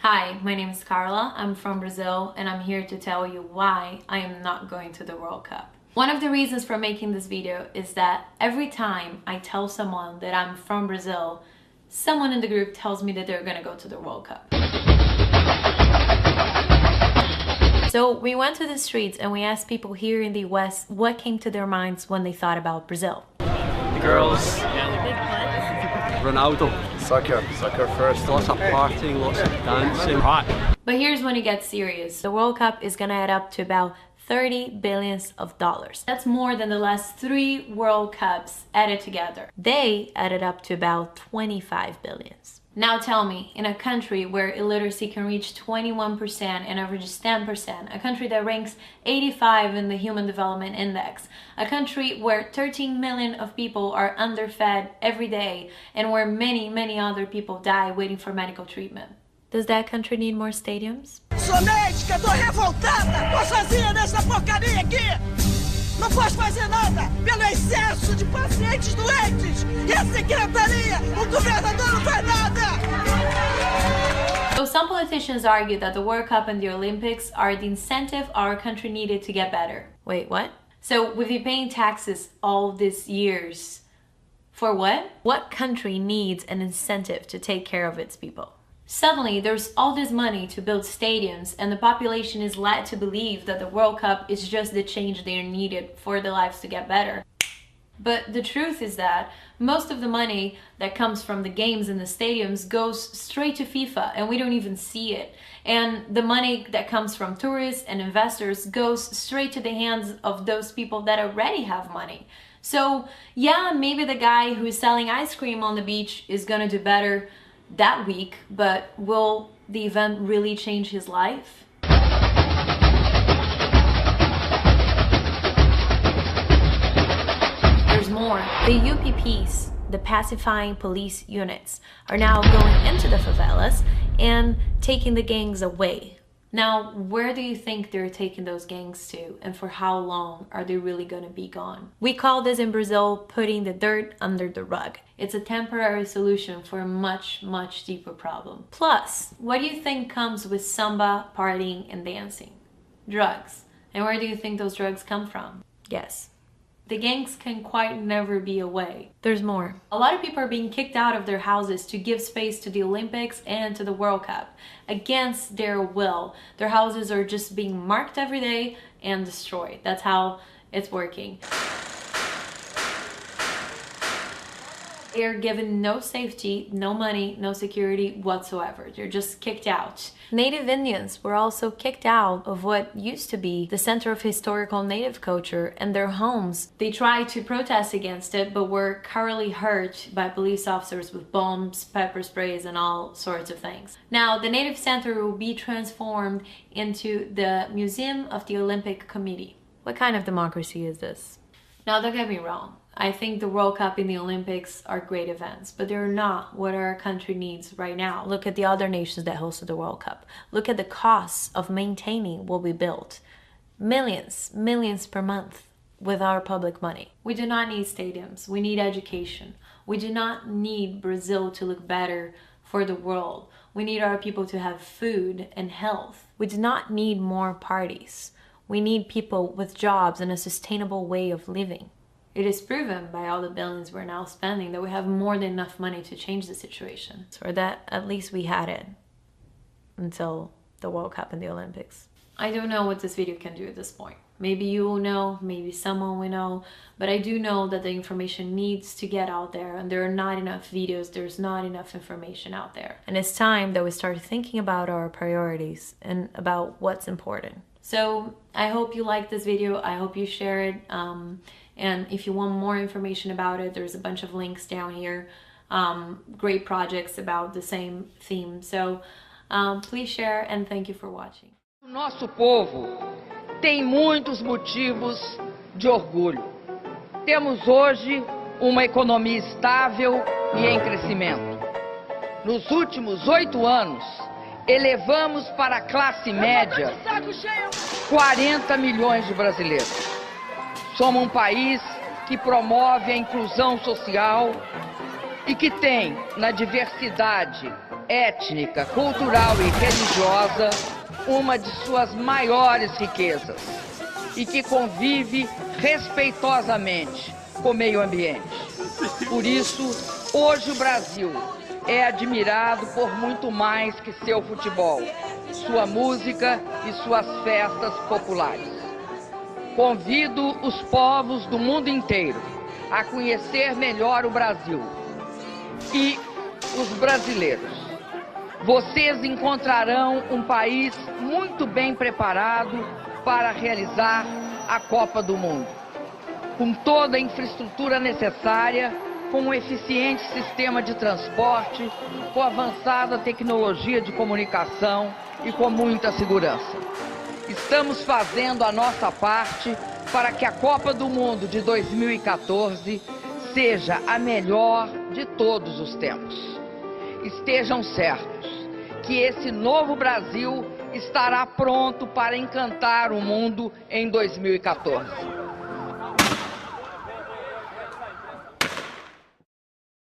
Hi, my name is Carla, I'm from Brazil, and I'm here to tell you why I am not going to the World Cup. One of the reasons for making this video is that every time I tell someone that I'm from Brazil, someone in the group tells me that they're gonna go to the World Cup. So we went to the streets and we asked people here in the West what came to their minds when they thought about Brazil. The girls, Ronaldo, soccer first, lots of partying, lots of dancing. Hot. But here's when it gets serious. The World Cup is gonna add up to about $30 billion. That's more than the last 3 World Cups added together. They added up to about 25 billion. Now tell me, in a country where illiteracy can reach 21% and average is 10%, a country that ranks 85 in the Human Development Index, a country where 13 million of people are underfed every day, and where many other people die waiting for medical treatment. Does that country need more stadiums? Sou médica, tô revoltada, tô sozinha nessa porcaria aqui! Não posso fazer nada pelo excesso de pacientes doentes! E a secretaria, o governador não faz nada! So some politicians argue that the World Cup and the Olympics are the incentive our country needed to get better. Wait, what? So we've been paying taxes all these years. For what? What country needs an incentive to take care of its people? Suddenly, there's all this money to build stadiums, and the population is led to believe that the World Cup is just the change they are needed for their lives to get better. But the truth is that most of the money that comes from the games and the stadiums goes straight to FIFA, and we don't even see it. And the money that comes from tourists and investors goes straight to the hands of those people that already have money. So yeah, maybe the guy who is selling ice cream on the beach is gonna do better that week, but will the event really change his life? There's more. The UPPs, the pacifying police units, are now going into the favelas and taking the gangs away. Now, where do you think they're taking those gangs to, and for how long are they really gonna be gone? We call this in Brazil putting the dirt under the rug. It's a temporary solution for a much deeper problem. Plus, what do you think comes with samba, partying, and dancing? Drugs. And where do you think those drugs come from? Guess. The gangs can quite never be away. There's more. A lot of people are being kicked out of their houses to give space to the Olympics and to the World Cup. Against their will. Their houses are just being marked every day and destroyed. That's how it's working. They're given no safety, no money, no security whatsoever. They're just kicked out. Native Indians were also kicked out of what used to be the center of historical native culture and their homes. They tried to protest against it, but were thoroughly hurt by police officers with bombs, pepper sprays, and all sorts of things. Now, the Native Center will be transformed into the Museum of the Olympic Committee. What kind of democracy is this? Now, don't get me wrong. I think the World Cup and the Olympics are great events, but they're not what our country needs right now. Look at the other nations that hosted the World Cup. Look at the costs of maintaining what we built. Millions per month with our public money. We do not need stadiums. We need education. We do not need Brazil to look better for the world. We need our people to have food and health. We do not need more parties. We need people with jobs and a sustainable way of living. It is proven by all the billions we're now spending that we have more than enough money to change the situation. Or that at least we had it until the World Cup and the Olympics. I don't know what this video can do at this point. Maybe you will know, maybe someone will know, but I do know that the information needs to get out there, and there are not enough videos, there's not enough information out there. And it's time that we start thinking about our priorities and about what's important. So I hope you like this video, I hope you share it. And if you want more information about it, there's a bunch of links down here, great projects about the same theme. So please share, and thank you for watching. O nosso povo tem muitos motivos de orgulho. Temos hoje uma economia estável e em crescimento. Nos últimos 8 anos, elevamos para a classe média 40 milhões de brasileiros. Somos um país que promove a inclusão social e que tem, na diversidade étnica, cultural e religiosa, uma de suas maiores riquezas, e que convive respeitosamente com o meio ambiente. Por isso, hoje o Brasil é admirado por muito mais que seu futebol, sua música e suas festas populares. Convido os povos do mundo inteiro a conhecer melhor o Brasil e os brasileiros. Vocês encontrarão um país muito bem preparado para realizar a Copa do Mundo, com toda a infraestrutura necessária, com um eficiente sistema de transporte, com avançada tecnologia de comunicação e com muita segurança. Estamos fazendo a nossa parte para que a Copa do Mundo de 2014 seja a melhor de todos os tempos. Estejam certos que esse novo Brasil estará pronto para encantar o mundo em 2014.